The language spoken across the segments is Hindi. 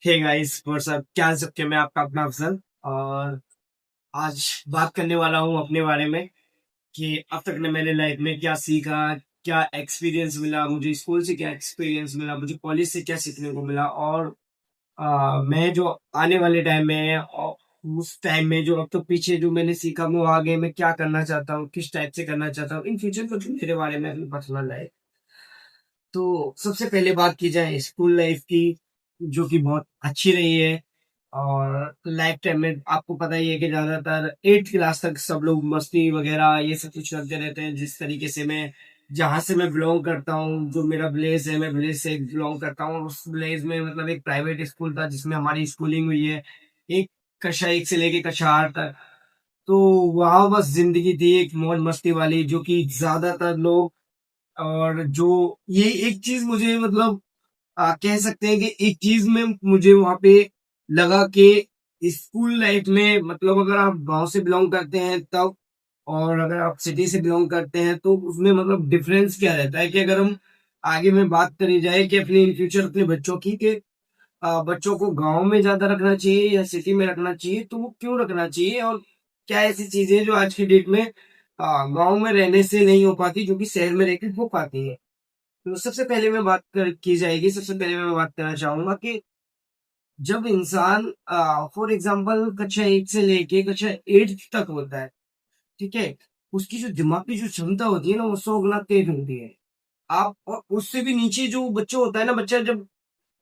हे गाइस व्हाट्सअप, क्या हाल सबके। मैं आपका अपना अफजल, और आज बात करने वाला हूँ अपने बारे में कि अब तक ने मैंने लाइफ में क्या सीखा, क्या एक्सपीरियंस मिला मुझे स्कूल से, क्या एक्सपीरियंस मिला मुझे कॉलेज से, क्या सीखने को मिला, और मैं जो आने वाले टाइम में और उस टाइम में जो अब तक पीछे जो मैंने सीखा, वो आगे मैं क्या करना चाहता हूँ, किस टाइप से करना चाहता हूँ इन फ्यूचर को, मेरे बारे में अपनी पर्सनल लाइफ। तो सबसे पहले बात की जाए स्कूल लाइफ की, जो कि बहुत अच्छी रही है। और लाइफ टाइम में आपको पता ही है कि ज्यादातर 8th क्लास तक सब लोग मस्ती वगैरह ये सब कुछ करते रहते हैं। जिस तरीके से मैं, जहाँ से मैं बिलोंग करता हूँ, जो मेरा विलेज है, मैं विलेज से बिलोंग करता हूँ। उस विलेज में मतलब एक प्राइवेट स्कूल था जिसमें हमारी स्कूलिंग हुई है, एक कक्षा 1 से लेके कक्षा 8 तक। तो वहाँ बस जिंदगी थी एक मौज मस्ती वाली, जो कि ज्यादातर लोग, और जो ये एक चीज मुझे मतलब कह सकते हैं कि एक चीज में मुझे वहां पे लगा कि स्कूल लाइफ में मतलब अगर आप गांव से बिलोंग करते हैं तब, और अगर आप सिटी से बिलोंग करते हैं तो उसमें मतलब डिफरेंस क्या रहता है कि अगर हम आगे में बात करी जाए कि अपने इन फ्यूचर अपने बच्चों की, कि बच्चों को गांव में ज्यादा रखना चाहिए या सिटी में रखना चाहिए, तो वो क्यों रखना चाहिए, और क्या ऐसी चीजें जो आज की डेट में गांव में रहने से नहीं हो पाती, जो कि शहर में रहकर हो पाती है। तो सबसे पहले मैं बात कर की जाएगी, सबसे पहले मैं बात करना चाहूंगा कि जब इंसान फॉर एग्जांपल कक्षा 1 से लेके कक्षा 8 तक होता है, ठीक है, उसकी जो दिमाग की जो क्षमता होती है ना, वो 100 गुना तेज होती है। आप और उससे भी नीचे जो बच्चा होता है ना, बच्चा जब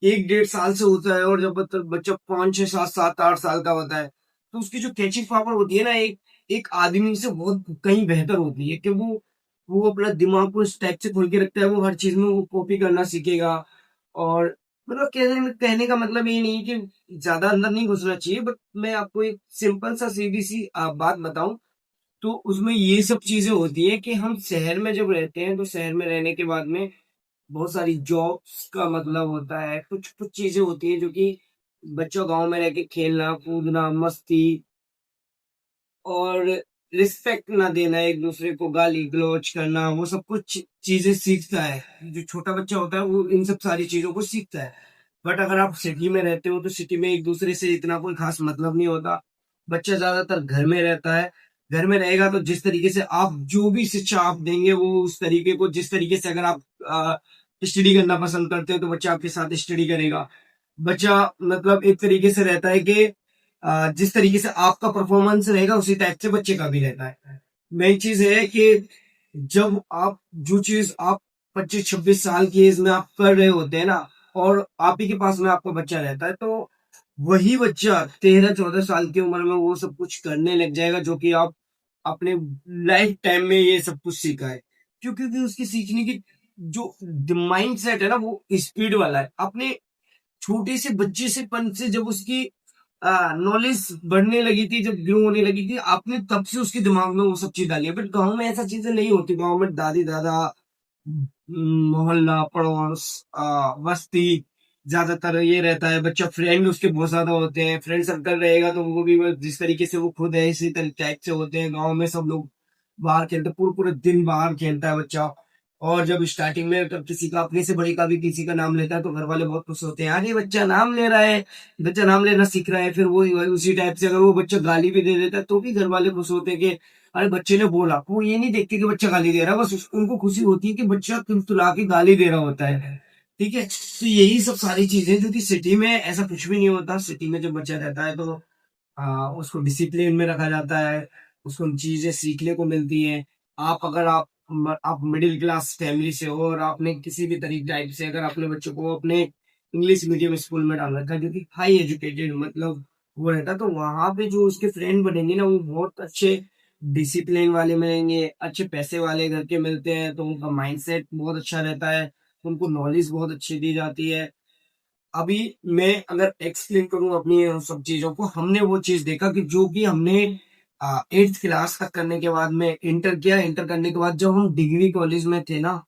1 1.5 साल से होता है, और जब बच्चा 5 6 7 7 8 साल का होता है, तो उसकी जो कैचिंग पावर होती है ना, एक एक आदमी से बहुत कहीं बेहतर होती है कि वो अपना दिमाग को इस टाइप से खोल के रखता है, वो हर चीज में वो कॉपी करना सीखेगा। और मतलब कहने का मतलब ये नहीं कि ज्यादा अंदर नहीं घुसना चाहिए, बट मैं आपको एक सिंपल सा सीधी सी बात बताऊं, तो उसमें ये सब चीजें होती है कि हम शहर में जब रहते हैं, तो शहर में रहने के बाद में बहुत सारी जॉब्स का मतलब होता है, कुछ कुछ चीजें होती है जो कि बच्चों गांव में रह के खेलना कूदना मस्ती, और रिस्पेक्ट ना देना, एक दूसरे को गाली गलौज करना, वो सब कुछ चीजें सीखता है। जो छोटा बच्चा होता है वो इन सब सारी चीजों को सीखता है। बट अगर आप सिटी में रहते हो, तो सिटी में एक दूसरे से इतना कोई खास मतलब नहीं होता। बच्चा ज्यादातर घर में रहता है। घर में रहेगा तो जिस तरीके से आप जो भी शिक्षा आप देंगे, वो उस तरीके को, जिस तरीके से अगर आप स्टडी करना पसंद करते हो, तो बच्चा आपके साथ स्टडी करेगा। बच्चा मतलब एक तरीके से रहता है कि जिस तरीके से आपका परफॉर्मेंस रहेगा, उसी टाइप से बच्चे का भी रहता है। मेन चीज है कि जब आप जो चीज आप 25 26 साल की एज में आप कर रहे होते हैं ना, और आप ही के पास में आपका बच्चा रहता है, तो वही बच्चा 13 14 साल की उम्र में वो सब कुछ करने लग जाएगा, जो कि आप अपने लाइफ टाइम में ये सब कुछ सीखा है। क्योंकि उसकी सीखने की जो माइंड सेट है ना, वो स्पीड वाला है। अपने छोटे से बच्चे से पन से जब उसकी नॉलेज बढ़ने लगी थी, जब ग्रो होने लगी थी, आपने तब से उसके दिमाग में वो सब चीज डाली है। बट गांव में ऐसा चीजें नहीं होती। गांव में दादी दादा, मोहल्ला पड़ोस, बस्ती, ज्यादातर ये रहता है। बच्चा फ्रेंड उसके बहुत ज्यादा होते हैं, फ्रेंड सर्कल रहेगा तो वो भी जिस तरीके से वो खुद है इसी टाइप से होते हैं। गांव में सब लोग बाहर खेलते, पूरे पूरे दिन बाहर खेलता है बच्चा। और जब स्टार्टिंग में जब किसी का, अपने से बड़ी का भी किसी का नाम लेता है, तो घर वाले बहुत खुश होते हैं, अरे बच्चा नाम ले रहा है, बच्चा नाम लेना सीख रहा है। फिर वो उसी टाइप से अगर वो बच्चा गाली भी दे देता है, तो भी घर वाले खुश होते हैं कि अरे बच्चे ने बोला। वो ये नहीं देखते कि बच्चा गाली दे रहा है, बस उनको खुशी होती है कि बच्चा तुलतुला के गाली दे रहा होता है। ठीक है, तो यही सब सारी चीजें, जो कि सिटी में ऐसा कुछ भी नहीं होता। सिटी में जब बच्चा रहता है, तो उसको डिसिप्लिन में रखा जाता है, उसको चीजें सीखने को मिलती हैं। आप अगर आप मिडिल क्लास फैमिली से हो, और आपने किसी भी तरीके टाइप से अगर अपने बच्चों को अपने इंग्लिश मीडियम स्कूल में डाल रखा है, जो कि हाई एजुकेटेड मतलब वो रहता, तो वहां पे जो उसके फ्रेंड बनेंगे ना, वो बहुत अच्छे डिसिप्लिन वाले मिलेंगे, अच्छे पैसे वाले घर के मिलते हैं, तो उनका माइंडसेट बहुत अच्छा रहता है, उनको नॉलेज बहुत अच्छी दी जाती है। अभी मैं अगर एक्सप्लेन करूं अपनी उन सब चीजों को, हमने वो चीज देखा कि जो कि हमने 8th क्लास तक करने के बाद में इंटर किया। इंटर करने के बाद जब हम डिग्री कॉलेज में थे ना,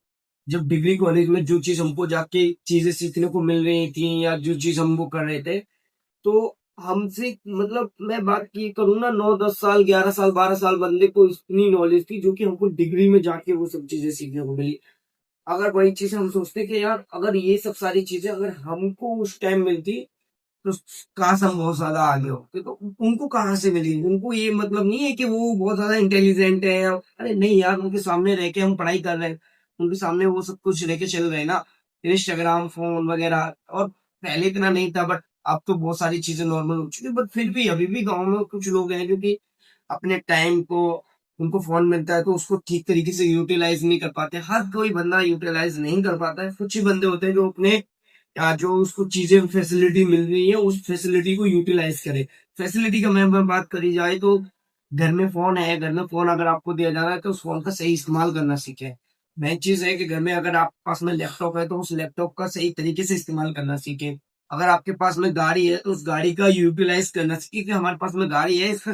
जब डिग्री कॉलेज में जो चीज हमको जाके चीजें सीखने को मिल रही थी, या जो चीज हम वो कर रहे थे, तो हमसे मतलब मैं बात की करूँ ना, 9 10 साल 11 साल 12 साल बंदे को इतनी नॉलेज थी, जो कि हमको डिग्री में जाके वो सब चीजें सीखने को मिली। अगर वही चीज हम सोचते कि यार, अगर ये सब सारी चीजें अगर हमको उस टाइम मिलती, तो काश हम बहुत ज्यादा आगे होते। तो उनको कहाँ से मिली? उनको ये मतलब नहीं है कि वो बहुत ज्यादा इंटेलिजेंट है, अरे नहीं यार, उनके सामने रह के हम पढ़ाई कर रहे हैं, उनके सामने वो सब कुछ लेके चल रहे हैं ना, इंस्टाग्राम, फोन वगैरह। और पहले इतना नहीं था, बट अब तो बहुत सारी चीजें नॉर्मल हो चुकी है। बट फिर भी अभी भी गाँव में कुछ लोग हैं जो कि अपने टाइम को, उनको फोन मिलता है तो उसको ठीक तरीके से यूटिलाइज नहीं कर पाते। हर कोई बंदा यूटिलाइज नहीं कर पाता है, कुछ ही बंदे होते हैं जो अपने जो उसको चीजें फैसिलिटी मिल रही है उस फैसिलिटी को यूटिलाइज करे। फैसिलिटी का मैं बात करी जाए तो घर में फोन है, घर में फोन अगर आपको दिया जा रहा है तो उस फोन का सही इस्तेमाल करना सीखे। मेन चीज है कि घर में अगर आप पास में लैपटॉप है तो उस लैपटॉप का सही तरीके से इस्तेमाल करना सीखे। अगर आपके पास में गाड़ी है तो उस गाड़ी का यूटिलाइज करना सीखे कि हमारे पास में गाड़ी है, इसका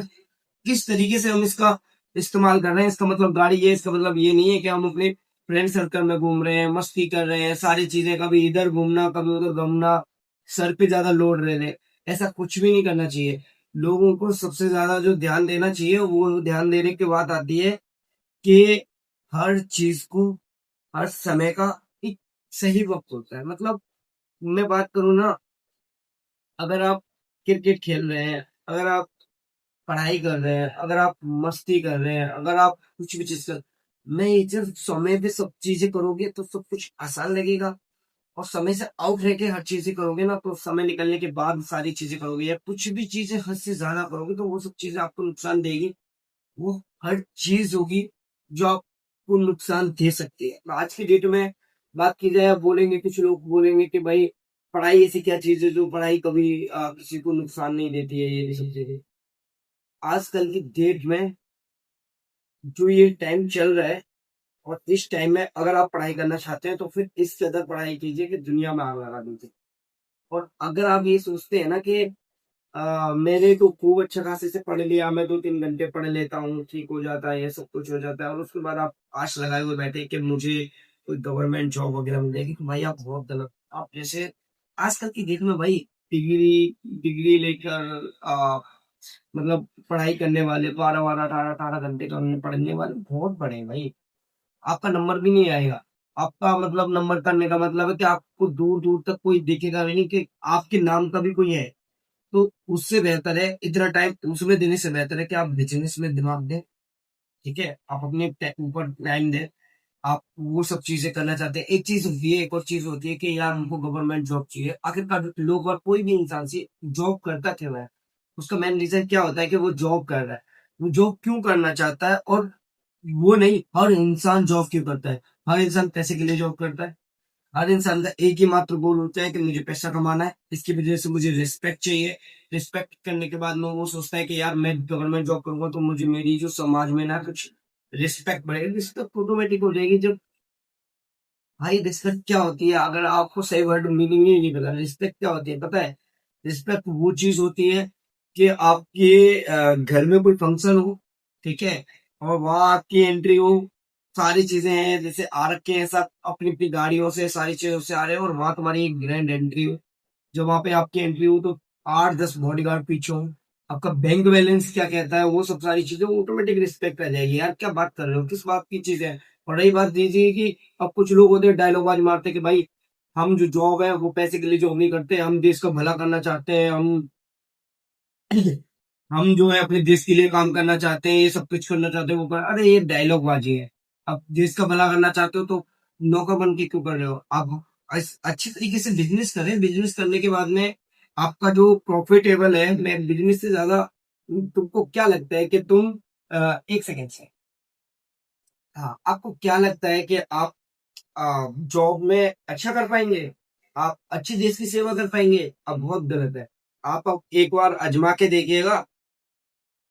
किस तरीके से हम इसका इस्तेमाल कर रहे हैं। इसका मतलब गाड़ी है, इसका मतलब ये नहीं है कि हम अपने फ्रेंड सर्कल में घूम रहे हैं, मस्ती कर रहे हैं, सारी चीजें कभी इधर घूमना कभी उधर घूमना, सर पे ज्यादा लोड ले रहे। ऐसा कुछ भी नहीं करना चाहिए। लोगों को सबसे ज्यादा जो ध्यान देना चाहिए वो ध्यान देने की बात आती है कि हर चीज को, हर समय का एक सही वक्त होता है। मतलब मैं बात करूँ ना, अगर आप क्रिकेट खेल रहे हैं, अगर आप पढ़ाई कर रहे हैं, अगर आप मस्ती कर रहे हैं, अगर आप कुछ भी चीज कर, नहीं, जब समय पे सब चीजें करोगे तो सब कुछ आसान लगेगा। और समय से आउट रह के हर चीजें करोगे ना, तो समय निकलने के बाद सारी चीजें करोगे या कुछ भी चीजें हद से ज्यादा करोगे तो वो सब चीजें आपको नुकसान देगी। वो हर चीज होगी जो आपको नुकसान दे सकती है। आज की डेट में बात की जाए, बोलेंगे कुछ लोग बोलेंगे कि भाई पढ़ाई ऐसी क्या चीज है जो पढ़ाई कभी किसी को नुकसान नहीं देती है, ये सब चीजें। आजकल की डेट में जो ये टाइम चल रहा है, और इस टाइम में अगर आप पढ़ाई करना चाहते हैं तो फिर इस कदर पढ़ाई कीजिए कि दुनिया में आग लगा दीजिए। और अगर आप ये सोचते हैं ना कि मैंने तो खूब अच्छा खासे से पढ़ लिया, मैं 2-3 घंटे पढ़ लेता हूँ, ठीक हो जाता है, ये सब कुछ हो जाता है, और उसके बाद आप आश लगाए हुए बैठे कि मुझे कोई गवर्नमेंट जॉब वगैरह मिल जाएगी, तो भाई आप बहुत गलत। आप जैसे आजकल की डेट में भाई डिग्री डिग्री लेकर मतलब पढ़ाई करने वाले 12-12, 18-18 घंटे पढ़ने वाले बहुत बड़े हैं भाई। आपका नंबर भी नहीं आएगा। आपका मतलब नंबर करने का मतलब है कि आपको दूर दूर तक कोई देखेगा भी नहीं कि आपके नाम का भी कोई है। तो उससे बेहतर है, इतना टाइम उसमें देने से बेहतर है कि आप बिजनेस में दिमाग दें। ठीक है, आप अपने ऊपर टाइम दें। आप वो सब चीजें करना चाहते हैं, एक चीज होती है, एक और चीज होती है कि यार हमको गवर्नमेंट जॉब चाहिए। आखिरकार लोग और कोई भी इंसान से जॉब करता क्यों है? उसका मेन रीजन क्या होता है कि वो जॉब कर रहा है, वो जॉब क्यों करना चाहता है। और वो नहीं, हर इंसान जॉब क्यों करता है? हर इंसान पैसे के लिए जॉब करता है। हर इंसान का एक ही मात्र गोल होता है कि मुझे पैसा कमाना है, इसकी वजह से मुझे रिस्पेक्ट चाहिए। रिस्पेक्ट करने के बाद में वो सोचता है कि यार मैं गवर्नमेंट जॉब करूंगा तो मुझे मेरी जो समाज में ना कुछ रिस्पेक्ट बढ़ेगी। रिस्पेक्ट ऑटोमेटिक हो जाएगी जब, भाई रिस्पेक्ट क्या होती है? अगर आपको सही वर्ड मीनिंग ही नहीं पता, रिस्पेक्ट क्या होती है पता है? रिस्पेक्ट वो चीज होती है कि आपके घर में कोई फंक्शन हो, ठीक है, और वहां आपकी एंट्री हो, सारी चीजें हैं जैसे आ रखे हैं, सब अपनी अपनी गाड़ियों से सारी चीजों से आ रहे हो, और वहां तुम्हारी एक ग्रैंड एंट्री हो। जब वहां पे आपकी एंट्री हो तो 8-10 बॉडीगार्ड पीछे हो, आपका बैंक बैलेंस क्या कहता है, वो सब सारी चीजें ऑटोमेटिक रिस्पेक्ट आ जाएगी। यार क्या बात कर रहे हो, किस बात की चीज है? और रही बात दीजिए कि अब कुछ लोग होते हैं डायलॉग बाज मारते हैं कि भाई हम जो जॉब है वो पैसे के लिए जॉब नहीं करते, हम देश का भला करना चाहते हैं, हम जो है अपने देश के लिए काम करना चाहते हैं, ये सब कुछ करना चाहते हैं वो कर। अरे ये डायलॉग बाजी है। अब देश का भला करना चाहते हो तो नौकर बन के क्यों कर रहे हो? आप अच्छी तरीके से बिजनेस करें। बिजनेस करने के बाद में आपका जो प्रॉफिटेबल है, मैं बिजनेस से ज्यादा, तुमको क्या लगता है कि तुम एक सेकेंड से, हाँ, आपको क्या लगता है कि आप जॉब में अच्छा कर पाएंगे? आप अच्छी देश की सेवा कर पाएंगे? अब बहुत गलत है। आप अब एक बार आजमा के देखिएगा,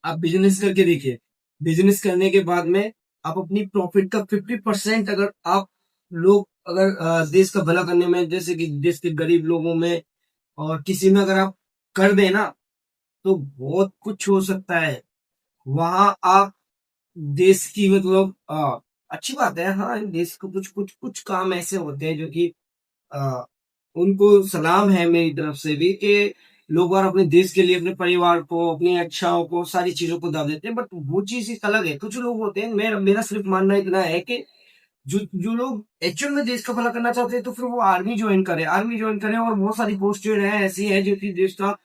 आप बिजनेस करके देखिए। बिजनेस करने के बाद में आप अपनी प्रॉफिट का 50% अगर आप लोग, अगर देश का भला करने में, जैसे कि देश के गरीब लोगों में और किसी में अगर आप कर देना तो बहुत कुछ हो सकता है। वहां आप देश की मतलब अच्छी बात है, हाँ, देश को कुछ कुछ कुछ काम ऐसे होते हैं जो कि अ, उनको सलाम है मेरी तरफ से भी कि लोग और अपने देश के लिए, अपने परिवार को, अपनी इच्छाओं को, सारी चीजों को दाव देते हैं। बट वो चीज एक अलग है। कुछ लोग होते हैं, मेरा मेरा सिर्फ मानना इतना है कि जो जो लोग एक्चुअल में देश का भला करना चाहते हैं तो फिर वो आर्मी ज्वाइन करें और बहुत सारी पोस्टें हैं ऐसी हैं जो कि देश का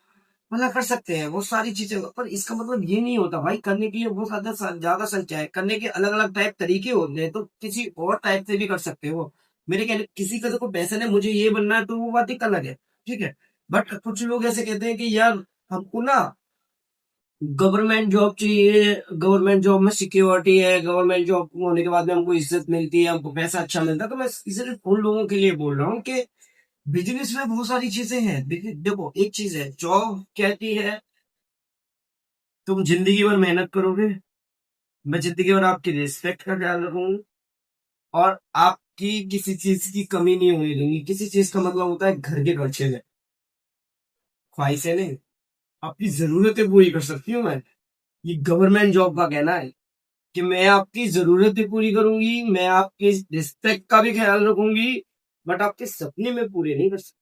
भला कर सकते हैं, वो सारी चीजें। पर इसका मतलब ये नहीं होता भाई, करने के लिए बहुत ज्यादा संख्या है, करने के अलग अलग टाइप तरीके होते हैं, तो किसी और टाइप से भी कर सकते हो। मेरे कहने किसी का देखो पैसा नहीं, मुझे ये बनना है तो वो बात एक अलग है, ठीक है। बट कुछ लोग ऐसे कहते हैं कि यार हमको ना गवर्नमेंट जॉब चाहिए, गवर्नमेंट जॉब में सिक्योरिटी है, गवर्नमेंट जॉब होने के बाद में हमको इज्जत मिलती है, हमको पैसा अच्छा मिलता है। तो मैं सिर्फ उन लोगों के लिए बोल रहा हूँ कि बिजनेस में बहुत सारी चीजें हैं। देखो एक चीज है, जॉब कहती है तुम जिंदगी भर मेहनत करोगे, मैं जिंदगी भर आपकी रिस्पेक्ट का ख्याल रखूंगा, और आपकी किसी चीज की कमी नहीं होने दूंगी। किसी चीज का मतलब होता है घर के खर्चे में, ख्वाहिशें नहीं, आपकी जरूरतें पूरी कर सकती हूँ मैं। ये गवर्नमेंट जॉब का कहना है कि मैं आपकी जरूरतें पूरी करूंगी, मैं आपकी रिस्पेक्ट का भी ख्याल रखूंगी, बट आपके सपने में पूरे नहीं कर सकती।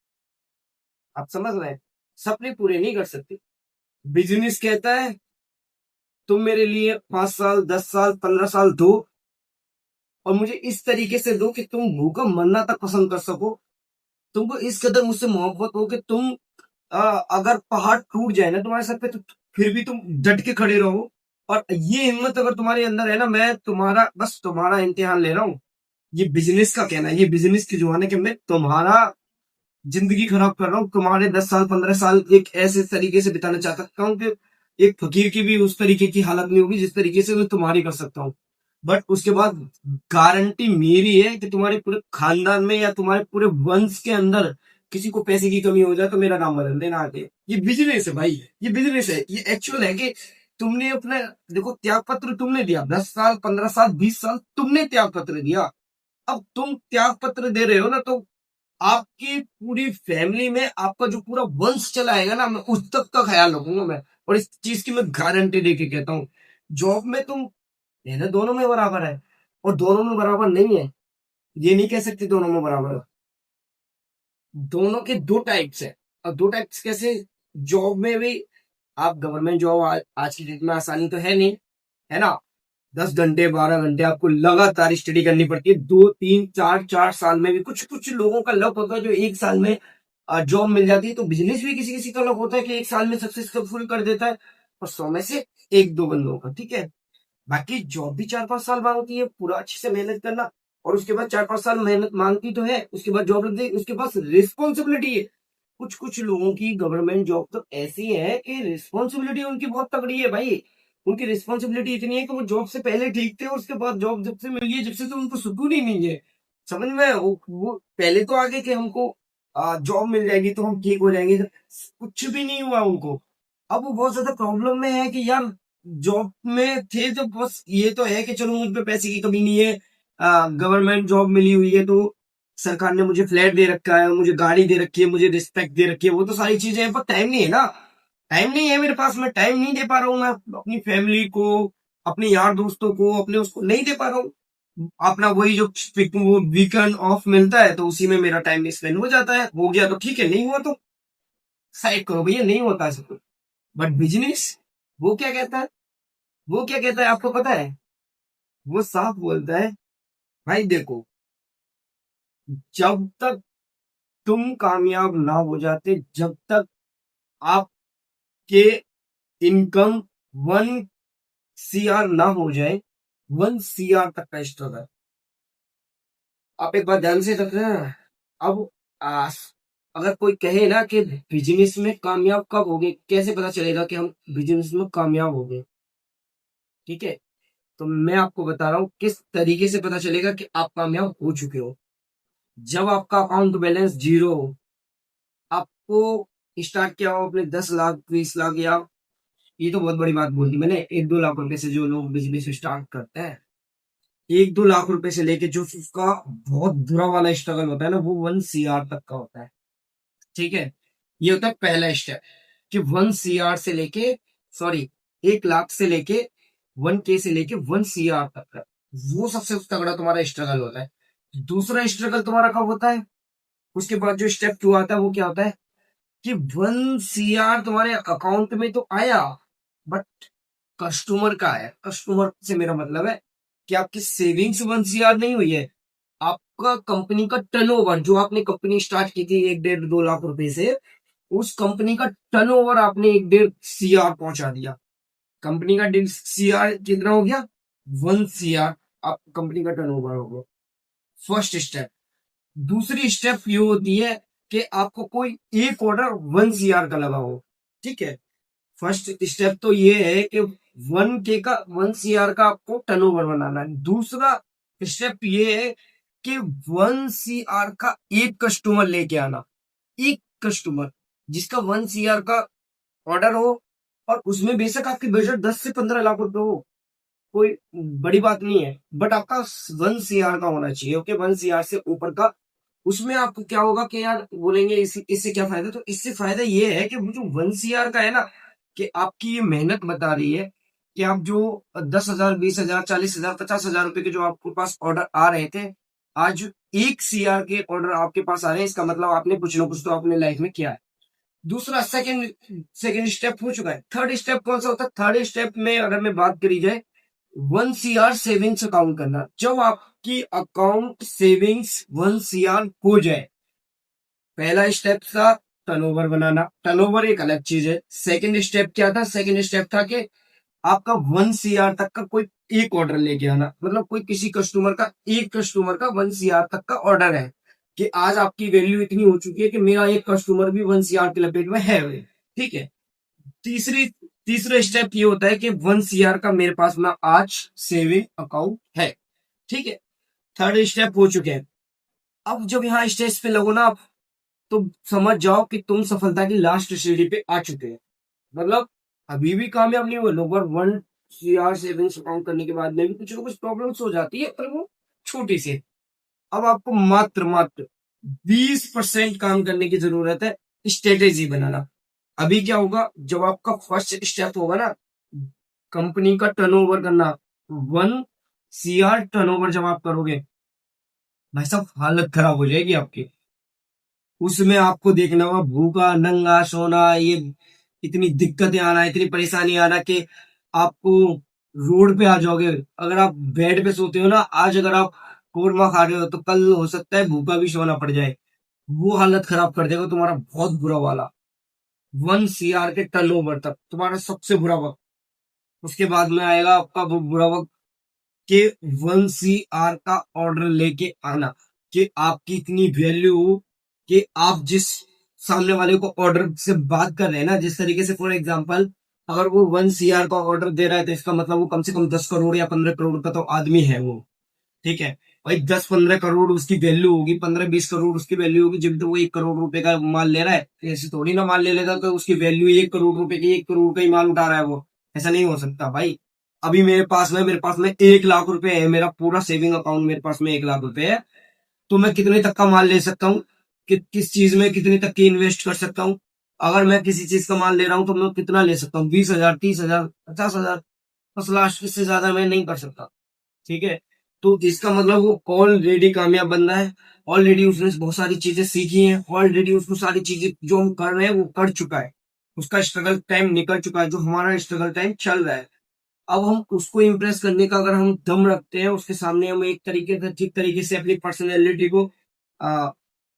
आप समझ रहे हैं, सपने पूरे नहीं कर सकते। बिजनेस कहता है तुम मेरे लिए 5 साल 10 साल 15 साल दो, और मुझे इस तरीके से दो कि तुम भूखा मरना तक पसंद कर सको, तुमको इस कदर मुझसे मोहब्बत हो कि तुम अगर पहाड़ टूट जाए ना तुम्हारे सर पे तो फिर भी तुम डट के खड़े रहो। और ये हिम्मत अगर तुम्हारे अंदर है ना, मैं तुम्हारा बस तुम्हारा इम्तिहान ले रहा हूँ। ये बिजनेस का कहना है, ये बिजनेस की जुबान है कि मैं तुम्हारा जिंदगी खराब कर रहा हूँ, तुम्हारे 10 साल 15 साल एक ऐसे तरीके से बिताना चाह सकता हूँ कि एक फकीर की भी उस तरीके की हालत नहीं होगी जिस तरीके से मैं तुम्हारी कर सकता हूँ। बट उसके बाद गारंटी मेरी है कि तुम्हारे पूरे खानदान में या तुम्हारे पूरे वंश के अंदर किसी को पैसे की कमी हो जाए तो मेरा नाम बदल देना आगे। ये बिजनेस है भाई, ये बिजनेस है, ये एक्चुअल है कि तुमने अपना देखो त्याग पत्र तुमने दिया, 10 साल 15 साल 20 साल तुमने त्याग पत्र दिया। अब तुम त्याग पत्र दे रहे हो ना, तो आपकी पूरी फैमिली में आपका जो पूरा वंश चलाएगा ना, मैं उस तक का ख्याल रखूंगा मैं। और इस चीज की मैं गारंटी देके कहता हूँ, जॉब में तुम मेहनत दोनों में बराबर है, और दोनों में बराबर नहीं है, ये नहीं कह सकते दोनों में बराबर है। दोनों के दो टाइप्स है। और दो टाइप्स कैसे? जॉब में भी आप गवर्नमेंट जॉब आज की डेट में आसानी तो है नहीं, है ना। 10 घंटे 12 घंटे आपको लगातार स्टडी करनी पड़ती है, 2 3 4 4 साल में भी कुछ कुछ लोगों का लक होता है जो 1 साल में जॉब मिल जाती है। तो बिजनेस भी किसी किसी का लक होता है कि 1 साल में सक्सेसफुल कर देता है, और 100 में से एक दो बंदों का, ठीक है। बाकी जॉब भी 4 5 साल मांगती है पूरा अच्छे से मेहनत करना, और उसके बाद 4 5 साल मेहनत मांगती तो है, उसके बाद जॉब लग जाएगी, उसके पास रिस्पॉन्सिबिलिटी है। कुछ कुछ लोगों की गवर्नमेंट जॉब तो ऐसी है कि रिस्पॉन्सिबिलिटी उनकी बहुत तगड़ी है भाई। उनकी रिस्पॉन्सिबिलिटी इतनी है कि वो जॉब से पहले ठीक थे, और उसके बाद जॉब जब से मिली है जब से तो उनको सुकून ही नहीं है। समझ में वो पहले तो आगे कि हमको जॉब मिल जाएगी तो हम ठीक हो जाएंगे, कुछ भी नहीं हुआ उनको। अब वो बहुत ज्यादा प्रॉब्लम में है कि यार जॉब में थे तो बस ये तो है कि चलो मुझ पे पैसे की कमी नहीं है, गवर्नमेंट जॉब मिली हुई है तो सरकार ने मुझे फ्लैट दे रखा है, मुझे गाड़ी दे रखी है, मुझे रिस्पेक्ट दे रखी है, वो तो सारी चीजें हैं, पर टाइम नहीं है ना। टाइम नहीं है मेरे पास, मैं टाइम नहीं दे पा रहा हूँ, मैं अपनी फैमिली को, अपने यार दोस्तों को, अपने उसको नहीं दे पा रहा हूँ। अपना वही जो वो वीकेंड ऑफ मिलता है तो उसी में मेरा टाइम स्पेंड हो जाता है। हो गया तो ठीक है, नहीं हुआ तो साइड करो भैया, नहीं होता ऐसा कुछ। बट बिजनेस वो क्या कहता है, वो क्या कहता है आपको पता है? वो साफ बोलता है भाई देखो, जब तक तुम कामयाब ना हो जाते, जब तक आपके इनकम 1 CR ना हो जाए, 1 CR तक का स्ट्रगल। आप एक बात ध्यान से रख रहे हैं। अब आ, अगर कोई कहे ना कि बिजनेस में कामयाब कब होगे, कैसे पता चलेगा कि हम बिजनेस में कामयाब हो गए, ठीक है। तो मैं आपको बता रहा हूँ किस तरीके से पता चलेगा कि आप कामयाब हो चुके हो। जब आपका अकाउंट बैलेंस जीरो हो, आपको स्टार्ट किया हो अपने 10 लाख 20 लाख, या ये तो बहुत बड़ी बात बोल दी मैंने, 1 2 लाख रुपए से जो लोग बिजनेस स्टार्ट करते हैं, 1 2 लाख रुपए से लेके जो उसका बहुत बुरा वाला स्ट्रगल होता है ना, वो 1 CR तक का होता है, ठीक है। ये होता है पहला स्टेप कि 1 CR से लेके, सॉरी, 1 लाख से लेके 1K से लेके 1 CR तक का, वो सबसे तगड़ा तुम्हारा स्ट्रगल होता है। दूसरा स्ट्रगल तुम्हारा कब होता है? उसके बाद जो स्टेप 2 आता है वो क्या होता है कि 1 CR तुम्हारे अकाउंट में तो आया, बट कस्टमर का है। कस्टमर से मेरा मतलब है कि आपकी सेविंग्स 1 CR नहीं हुई है, आपका कंपनी का टर्नओवर, जो आपने कंपनी स्टार्ट की थी 1 1.5 2 लाख रुपए से, उस कंपनी का टर्नओवर आपने 1 1.5 CR पहुंचा दिया। कंपनी का 1.5 CR कितना हो गया? 1 CR आप कंपनी का टर्नओवर हो गया। First step. दूसरी स्टेप ये होती है कि आपको कोई एक ऑर्डर 1 CR का लगा हो। ठीक है, फर्स्ट स्टेप तो ये है कि 1 CR का आपको टर्नओवर बनाना है। दूसरा स्टेप ये है कि 1 CR का एक कस्टमर लेके आना। एक कस्टमर जिसका 1 CR का ऑर्डर हो, और उसमें बेशक आपकी बजट 10 से 15 लाख रुपए हो, कोई बड़ी बात नहीं है, बट आपका 1 CR का होना चाहिए। ओके, 1 CR से ऊपर का। उसमें आपको क्या होगा कि यार बोलेंगे इससे क्या फायदा, तो इससे फायदा ये है कि वो जो 1 CR का है ना, कि आपकी ये मेहनत बता रही है कि आप जो 10,000 20,000 40,000 50,000 रुपए के जो आपके पास ऑर्डर आ रहे थे, आज 1 CR के ऑर्डर आपके पास आ रहे हैं, इसका मतलब आपने कुछ ना कुछ तो अपने लाइफ में किया है। दूसरा सेकंड सेकंड स्टेप हो चुका है। थर्ड स्टेप कौन सा होता है? थर्ड स्टेप में अगर मैं बात करी जाए, 1 CR सेविंग्स अकाउंट करना। जब आपकी अकाउंट सेविंग्स 1 CR हो जाए, पहला स्टेप था टर्नओवर बनाना। टर्नओवर एक अलग चीज है। सेकंड स्टेप क्या था? सेकंड स्टेप था कि आपका 1 CR तक का कोई एक ऑर्डर लेके आना। मतलब कोई किसी कस्टमर का, एक कस्टमर का 1 CR तक का ऑर्डर है, कि आज आपकी वैल्यू इतनी हो चुकी है कि मेरा एक कस्टमर भी 1 CR की लपेट में है। ठीक है। तीसरी तीसरा स्टेप ये होता है कि 1 CR का मेरे पास में आज सेविंग अकाउंट है। ठीक है, थर्ड स्टेप हो चुके हैं। अब जब यहाँ स्टेज पे लगो ना आप, तो समझ जाओ कि तुम सफलता की लास्ट सीढ़ी पे आ चुके हैं। मतलब अभी भी कामयाब नहीं हुए लोग, और 1 CR सेविंग्स अकाउंट करने के बाद में भी कुछ ना कुछ प्रॉब्लम्स हो जाती है, पर वो छोटी सी है। अब आपको मात्र मात्र 20% काम करने की जरूरत है, स्ट्रेटेजी बनाना। अभी क्या होगा, जब आपका फर्स्ट स्टेप होगा ना, कंपनी का टर्नओवर करना, 1 CR टर्नओवर जब आप करोगे, भाई साहब हालत खराब हो जाएगी आपकी। उसमें आपको देखना होगा भूखा नंगा सोना, ये इतनी दिक्कतें आना, इतनी परेशानी आना कि आपको रोड पे आ जाओगे। अगर आप बेड पे सोते हो ना, आज अगर आप कोरमा खा रहे हो, तो कल हो सकता है भूखा भी सोना पड़ जाए। वो हालत खराब कर देगा तुम्हारा, बहुत बुरा वाला। 1 CR के टर्नओवर तक तुम्हारा सबसे बुरा वक्त। उसके बाद में आएगा आपका वो बुरा वक्त कि 1 CR का ऑर्डर लेके आना, कि आपकी इतनी वैल्यू हो कि आप जिस सामने वाले को ऑर्डर से बात कर रहे हैं ना, जिस तरीके से, फॉर एग्जांपल, अगर वो 1 CR का ऑर्डर दे रहा है, तो इसका मतलब वो कम से कम 10 करोड़ या 15 करोड़ का तो आदमी है वो। ठीक है, भाई 10 15 करोड़ उसकी वैल्यू होगी, 15 20 करोड़ उसकी वैल्यू होगी। जब तो वो 1 करोड़ रुपए का माल ले रहा है, तो ऐसे थोड़ी ना माल ले लेगा तो उसकी वैल्यू 1 करोड़ रुपए की, 1 करोड़ का ही माल उठा रहा है वो। ऐसा नहीं हो सकता भाई। अभी मेरे पास में 1 लाख रुपए है, मेरा पूरा सेविंग अकाउंट, मेरे पास में 1 लाख रुपए है। तो मैं कितने तक का माल ले सकता हूँ, किस चीज में कितने तक की इन्वेस्ट कर सकता हूँ। अगर मैं किसी चीज का माल ले रहा हूँ, तो मैं कितना ले सकता हूँ? 20,000 30,000 50,000, बस लास्ट, इससे ज्यादा मैं नहीं कर सकता। ठीक है, तो इसका मतलब वो ऑलरेडी कामयाब बंदा है। ऑलरेडी उसने बहुत सारी चीजें सीखी हैं, ऑलरेडी उसको सारी चीजें जो हम कर रहे हैं वो कर चुका है। उसका स्ट्रगल टाइम निकल चुका है, जो हमारा स्ट्रगल टाइम चल रहा है। अब हम उसको इम्प्रेस करने का अगर हम दम रखते हैं, उसके सामने हम एक तरीके से, ठीक तरीके से अपनी पर्सनैलिटी को आ,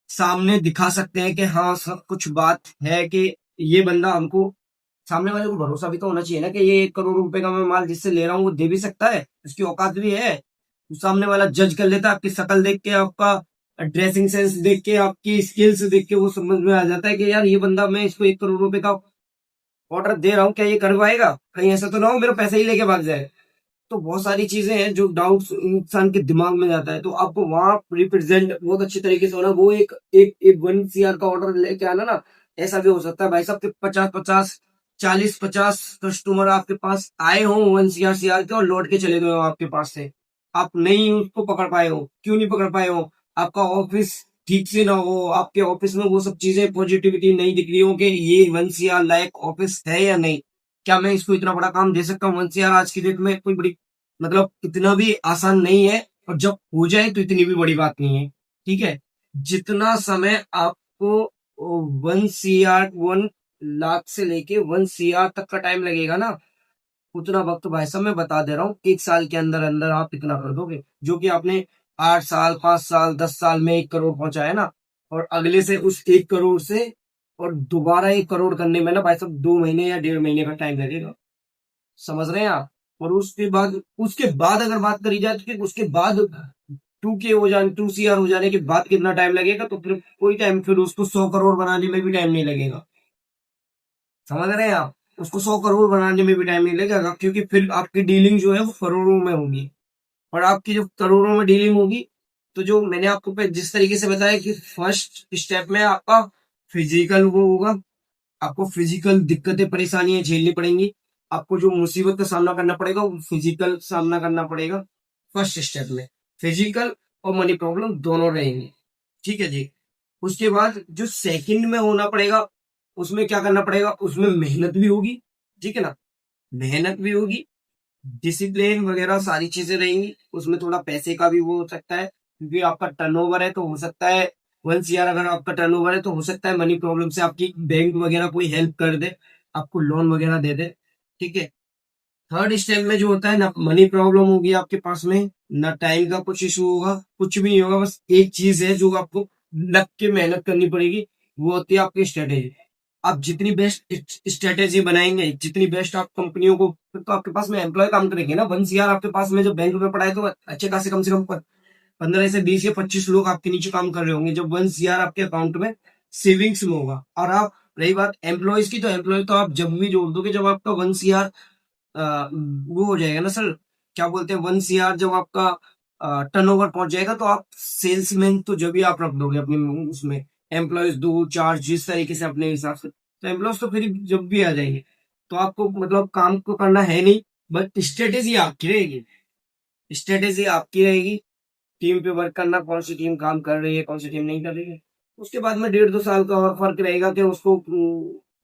सामने दिखा सकते हैं कि हाँ सब कुछ बात है, कि ये बंदा हमको, सामने वाले को भरोसा भी तो होना चाहिए ना, कि ये 1 करोड़ रुपए का मैं माल जिससे ले रहा हूँ वो दे भी सकता है, उसकी औकात भी है। तो सामने वाला जज कर लेता है, आपकी शक्ल देख के, आपका ड्रेसिंग सेंस देख के, आपकी स्किल्स देख के वो समझ में आ जाता है कि यार ये बंदा, मैं इसको 1 करोड़ रुपए का ऑर्डर दे रहा हूँ, क्या ये कर पाएगा? कहीं ऐसा तो ना हो मेरा पैसा ही लेके भाग जाए। तो बहुत सारी चीजें हैं जो डाउट्स इंसान के दिमाग में जाता है, तो आपको वहां रिप्रेजेंट बहुत अच्छी तरीके से होना। वो एक एक एक 1 CR का ऑर्डर लेके आना ना, ऐसा भी हो सकता है भाई साहब के 50 50 40 50 कस्टमर आपके पास आए हो 1 CR के, और लौट के चले गए हो आपके पास से। आप नहीं उसको पकड़ पाए हो, क्यों नहीं पकड़ पाए हो? आपका ऑफिस ठीक से ना हो, आपके ऑफिस में वो सब चीजें पॉजिटिविटी नहीं दिख रही हो कि ये 1 CR लायक ऑफिस है या नहीं। क्या मैं इसको इतना बड़ा काम दे सकता हूँ? 1 CR आज की डेट में कोई बड़ी, मतलब इतना भी आसान नहीं है, और जब हो जाए तो इतनी भी बड़ी बात नहीं है। ठीक है, जितना समय आपको 1 CR 1 लाख से लेके 1 CR तक का टाइम लगेगा ना, उतना वक्त भाई साहब मैं बता दे रहा हूँ, 1 साल के अंदर अंदर आप इतना कर दोगे, जो कि आपने 8 साल, 5 साल, 10 साल में 1 करोड़ पहुंचा है ना, और अगले से उस 1 करोड़ से और दोबारा 1 करोड़ करने में ना भाई साहब 2 महीने या 1.5 महीने का टाइम लगेगा। समझ रहे हैं आप? और उसके बाद अगर बात करी जाए तो फिर उसके बाद 2K हो जाने, 2 CR हो जाने के बाद कितना टाइम लगेगा, तो फिर कोई टाइम, फिर उसको 100 करोड़ बनाने में भी टाइम नहीं लगेगा। समझ रहे हैं आप? उसको 100 करोड़ बनाने में भी टाइम नहीं लगेगा, क्योंकि फिर आपकी डीलिंग जो है वो करोड़ों में होगी। और आपकी जो करोड़ों में डीलिंग होगी, तो जो मैंने आपको जिस तरीके से बताया कि फर्स्ट स्टेप में आपका फिजिकल वो होगा, आपको फिजिकल दिक्कतें परेशानियां झेलनी पड़ेंगी, आपको जो मुसीबत का सामना करना पड़ेगा वो फिजिकल सामना करना पड़ेगा फर्स्ट स्टेप में। फिजिकल और मनी प्रॉब्लम दोनों रहेंगी, ठीक है जी। उसके बाद जो सेकंड में होना पड़ेगा, उसमें क्या करना पड़ेगा, उसमें मेहनत भी होगी, ठीक है ना, मेहनत भी होगी, डिसिप्लिन वगैरह सारी चीजें रहेंगी। उसमें थोड़ा पैसे का भी वो हो सकता है, क्योंकि आपका टर्नओवर है, तो हो सकता है 1 CR अगर आपका टर्नओवर है, तो हो सकता है मनी प्रॉब्लम से आपकी बैंक वगैरह कोई हेल्प कर दे, आपको लोन वगैरह दे दे, ठीक है। थर्ड स्टेप में जो होता है ना, मनी प्रॉब्लम होगी आपके पास में, ना टाइम का कुछ इशू होगा, कुछ भी नहीं होगा, बस एक चीज है जो आपको लग के मेहनत करनी पड़ेगी, वो होती है आपकी स्ट्रेटेजी। आप जितनी बेस्ट स्ट्रेटेजी बनाएंगे, जितनी बेस्ट आप कंपनियों को, फिर तो आपके पास में एम्प्लॉय काम करेंगे ना। 1 CR आपके पास में जब बैंक में पड़ा है, तो अच्छे खासे कम से कम 15 से 20 या 25 लोग आपके नीचे काम कर रहे होंगे, जब 1 CR आपके अकाउंट में सेविंग्स में होगा। और आप, रही बात एम्प्लॉयज की, तो एम्प्लॉय तो आप जब भी जोड़ दोगे, जब आपका 1 CR वो हो जाएगा ना सर, क्या बोलते हैं, 1 CR जब आपका टर्नओवर पहुंच जाएगा, तो आप सेल्समैन तो जब भी आप रख दोगे अपने उसमें, एम्प्लॉयज 2 4 जिस तरीके से अपने हिसाब से, तो एम्प्लॉयज तो फिर जब भी आ जाएंगे। तो आपको मतलब काम को करना है नहीं, बट स्ट्रेटेजी आपकी रहेगी, स्ट्रेटेजी आपकी रहेगी। टीम पे वर्क करना, कौन सी टीम काम कर रही है, कौन सी टीम नहीं कर रही है। उसके बाद में 1.5 2 साल का और फर्क रहेगा कि उसको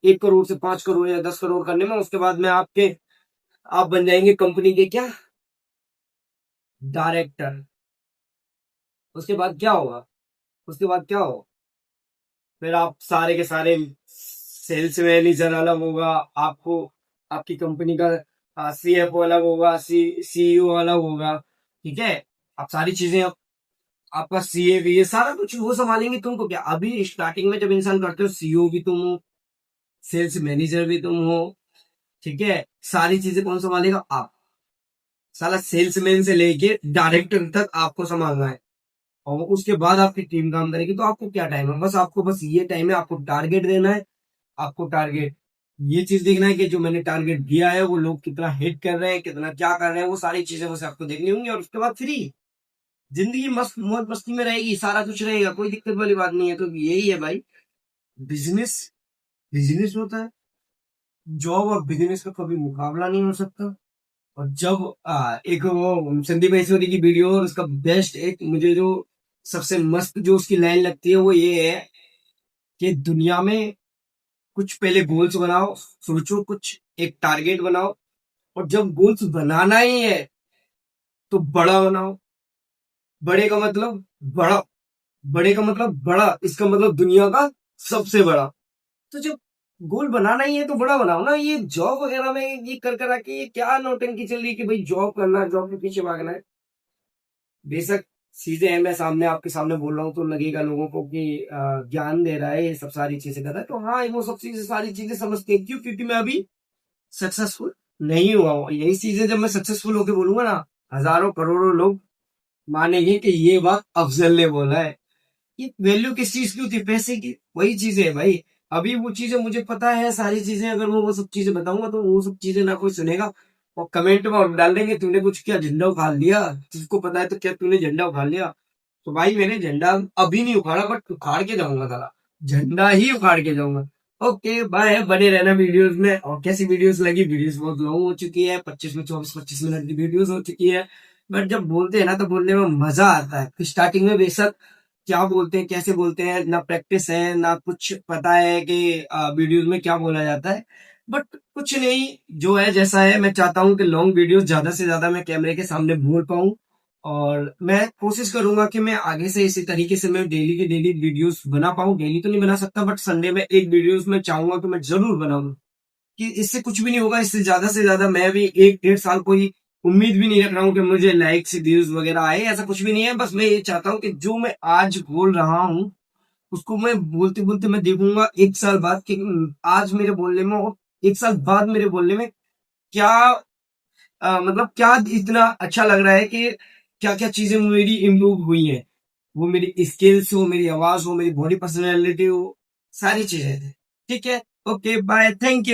1 करोड़ से 5 करोड़ या 10 करोड़ करने में। उसके बाद में आप बन जाएंगे कंपनी के क्या, डायरेक्टर। उसके बाद क्या होगा, उसके बाद क्या होगा, फिर आप सारे के सारे सेल्स मैनेजर अलग होगा, आपको आपकी कंपनी का CFO अलग होगा, CEO अलग होगा, ठीक है। आप सारी चीजें, आपका CA भी, ये सारा कुछ वो संभालेंगे। तुमको क्या, अभी स्टार्टिंग में जब इंसान करते हो, CEO भी तुम हो, सेल्स मैनेजर भी तुम हो, ठीक है। सारी चीजें कौन संभालेगा, आप। साला सेल्समैन से लेके डायरेक्टर तक आपको संभालना है। और उसके बाद आपकी टीम काम करेगी। तो आपको क्या टाइम है, बस आपको बस ये टाइम है, आपको टारगेट देना है। आपको टारगेट ये चीज देखना है कि जो मैंने टारगेट दिया है वो लोग कितना हिट कर रहे हैं, कितना क्या कर रहे हैं, वो सारी चीजें बस आपको देखनी होंगी। और उसके बाद फ्री जिंदगी मस्त मौज मस्ती में रहेगी, सारा कुछ रहेगा, कोई दिक्कत वाली बात नहीं है। तो यही है भाई, बिजनेस, बिजनेस होता है। जॉब और बिजनेस का कभी मुकाबला नहीं हो सकता। और जब एक वो संदीप ऐश्वर्य की वीडियो, और उसका बेस्ट एक मुझे जो सबसे मस्त जो उसकी लाइन लगती है, वो ये है कि दुनिया में कुछ पहले गोल्स बनाओ, सोचो कुछ, एक टारगेट बनाओ, और जब गोल्स बनाना ही है तो बड़ा बनाओ। बड़े का मतलब बड़ा, बड़े का मतलब बड़ा, इसका मतलब दुनिया का सबसे बड़ा। तो जब गोल बनाना ही है तो बड़ा बनाओ ना। ये जॉब वगैरह में ये कर आके ये क्या नौटंकी चल रही है कि भाई जॉब करना है, जॉब के पीछे भागना है। बेशक चीजें हैं, मैं सामने आपके सामने बोल रहा हूँ तो लगेगा लोगों को कि ज्ञान दे रहा है, ये सब सारी चीजें कर रहा है। तो हाँ, वो सब चीजें सारी चीजें समझते हैं। क्यों? क्योंकि मैं अभी सक्सेसफुल नहीं हुआ हूँ। यही चीजें जब मैं सक्सेसफुल होकर बोलूंगा ना, हजारों करोड़ों लोग मानेंगे कि ये बात अफजल ने बोला है। ये वैल्यू किस चीज की होती है? पैसे की। वही चीजें है भाई। अभी वो चीजें मुझे पता है सारी चीजें, अगर मैं वो सब चीजें बताऊंगा तो वो सब चीजें ना कोई सुनेगा। और कमेंट में और डाल देंगे, तूने कुछ क्या झंडा उखाड़ लिया, तुझको पता है तो क्या तूने झंडा उखाड़ लिया। तो भाई मैंने झंडा अभी नहीं उखाड़ा, बट उखाड़ के जाऊंगा, साला झंडा ही उखाड़ के जाऊंगा। ओके बाय, बने रहना वीडियोस में। और कैसी वीडियोस लगी? वीडियोस बहुत लॉन्ग हो चुकी है, 25 में 24 25 मिनट की वीडियोस हो चुकी है। बट जब बोलते हैं ना तो बोलने में मजा आता है। स्टार्टिंग में बेशक क्या बोलते हैं, कैसे बोलते हैं, ना प्रैक्टिस है ना कुछ पता है कि वीडियोस में क्या बोला जाता है। बट कुछ नहीं, जो है जैसा है। मैं चाहता हूँ कि लॉन्ग वीडियोस ज्यादा से ज्यादा मैं कैमरे के सामने बोल पाऊँ। और मैं कोशिश करूंगा कि मैं आगे से इसी तरीके से मैं डेली के डेली वीडियोस बना पाऊँ। डेली तो नहीं बना सकता, बट संडे में एक वीडियोस मैं चाहूंगा कि मैं जरूर बनाऊं। कि इससे कुछ भी नहीं होगा, इससे ज्यादा से ज्यादा मैं भी 1 1.5 साल कोई उम्मीद भी नहीं रख रहा हूँ कि मुझे लाइक्स व्यूज वगैरह आए, ऐसा कुछ भी नहीं है। बस मैं ये चाहता हूँ कि जो मैं आज बोल रहा हूँ उसको मैं बोलते बोलते मैं देखूंगा 1 साल बाद कि आज मेरे बोलने में और 1 साल बाद मेरे बोलने में क्या मतलब क्या इतना अच्छा लग रहा है कि क्या क्या चीजें मेरी इम्प्रूव हुई हैं। वो मेरी स्किल्स हो, मेरी आवाज हो, मेरी बॉडी पर्सनैलिटी हो, सारी चीजें। ठीक है, ओके बाय, थैंक यू।